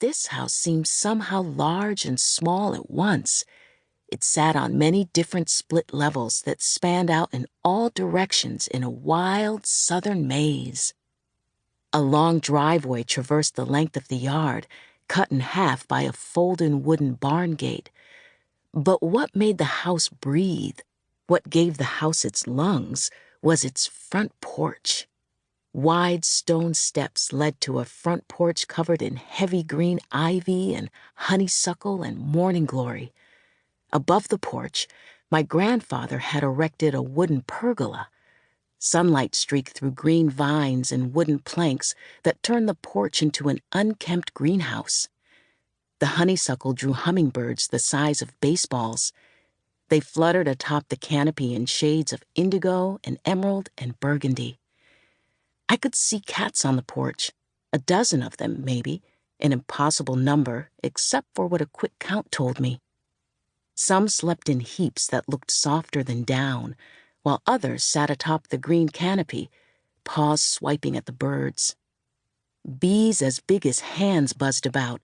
this house seemed somehow large and small at once. It sat on many different split levels that spanned out in all directions in a wild southern maze. A long driveway traversed the length of the yard, cut in half by a folding wooden barn gate. But what made the house breathe, what gave the house its lungs, was its front porch. Wide stone steps led to a front porch covered in heavy green ivy and honeysuckle and morning glory. Above the porch, my grandfather had erected a wooden pergola. Sunlight streaked through green vines and wooden planks that turned the porch into an unkempt greenhouse. The honeysuckle drew hummingbirds the size of baseballs. They fluttered atop the canopy in shades of indigo and emerald and burgundy. I could see cats on the porch, a dozen of them, maybe, an impossible number, except for what a quick count told me. Some slept in heaps that looked softer than down, while others sat atop the green canopy, paws swiping at the birds. Bees as big as hands buzzed about,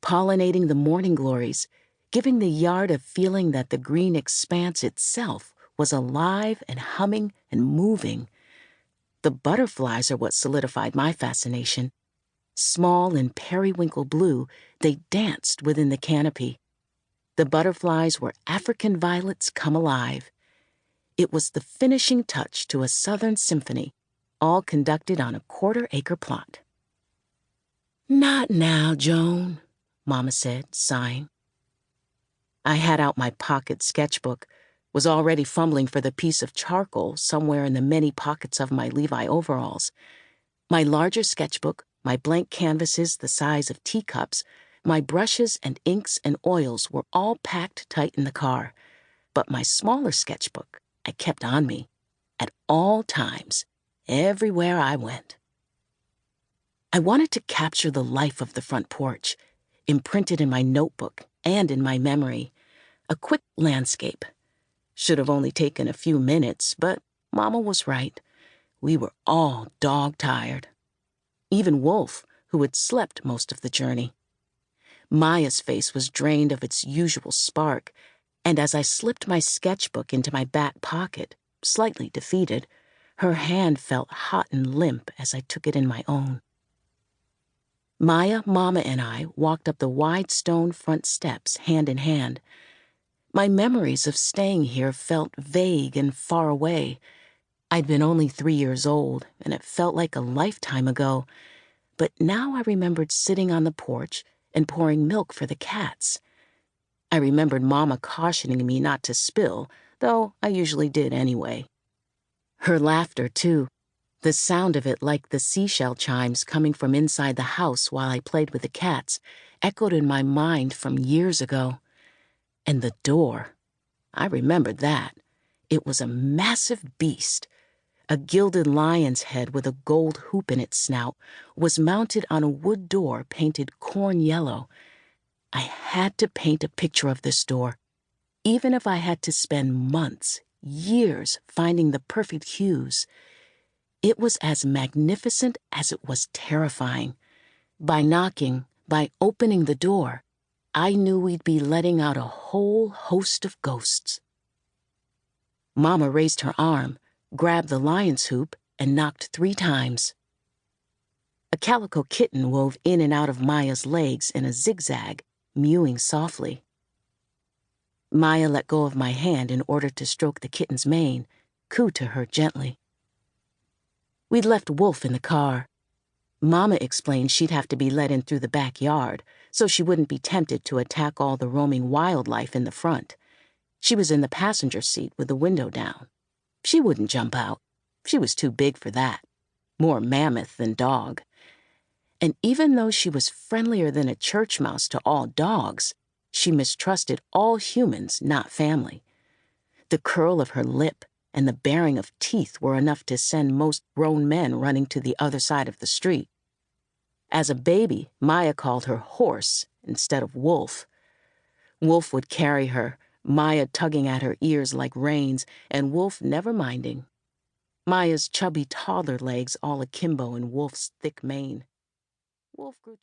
pollinating the morning glories, giving the yard a feeling that the green expanse itself was alive and humming and moving. The butterflies are what solidified my fascination. Small and periwinkle blue, they danced within the canopy. The butterflies were African violets come alive. It was the finishing touch to a southern symphony, all conducted on a quarter-acre plot. "Not now, Joan," Mama said, sighing. I had out my pocket sketchbook, was already fumbling for the piece of charcoal somewhere in the many pockets of my Levi overalls. My larger sketchbook, my blank canvases the size of teacups, my brushes and inks and oils were all packed tight in the car, but my smaller sketchbook I kept on me, at all times, everywhere I went. I wanted to capture the life of the front porch, imprinted in my notebook and in my memory, a quick landscape. Should have only taken a few minutes, but Mama was right. We were all dog-tired. Even Wolf, who had slept most of the journey. Maya's face was drained of its usual spark, and as I slipped my sketchbook into my back pocket, slightly defeated, her hand felt hot and limp as I took it in my own. Maya, Mama, and I walked up the wide stone front steps hand in hand. My memories of staying here felt vague and far away. I'd been only 3 years old, and it felt like a lifetime ago, but now I remembered sitting on the porch and pouring milk for the cats. I remembered Mama cautioning me not to spill, though I usually did anyway. Her laughter, too, the sound of it like the seashell chimes coming from inside the house while I played with the cats, echoed in my mind from years ago. And the door, I remembered that. It was a massive beast. A gilded lion's head with a gold hoop in its snout was mounted on a wood door painted corn yellow. I had to paint a picture of this door, even if I had to spend months, years finding the perfect hues. It was as magnificent as it was terrifying. By knocking, by opening the door, I knew we'd be letting out a whole host of ghosts. Mama raised her arm, grabbed the lion's hoop, and knocked 3 times. A calico kitten wove in and out of Maya's legs in a zigzag, mewing softly. Maya let go of my hand in order to stroke the kitten's mane, cooed to her gently. We'd left Wolf in the car. Mama explained she'd have to be let in through the backyard, so she wouldn't be tempted to attack all the roaming wildlife in the front. She was in the passenger seat with the window down. She wouldn't jump out. She was too big for that. More mammoth than dog. And even though she was friendlier than a church mouse to all dogs, she mistrusted all humans, not family. The curl of her lip and the baring of teeth were enough to send most grown men running to the other side of the street. As a baby, Maya called her Horse instead of Wolf. Wolf would carry her, Maya tugging at her ears like reins, and Wolf never minding. Maya's chubby toddler legs all akimbo in Wolf's thick mane. Wolf grew to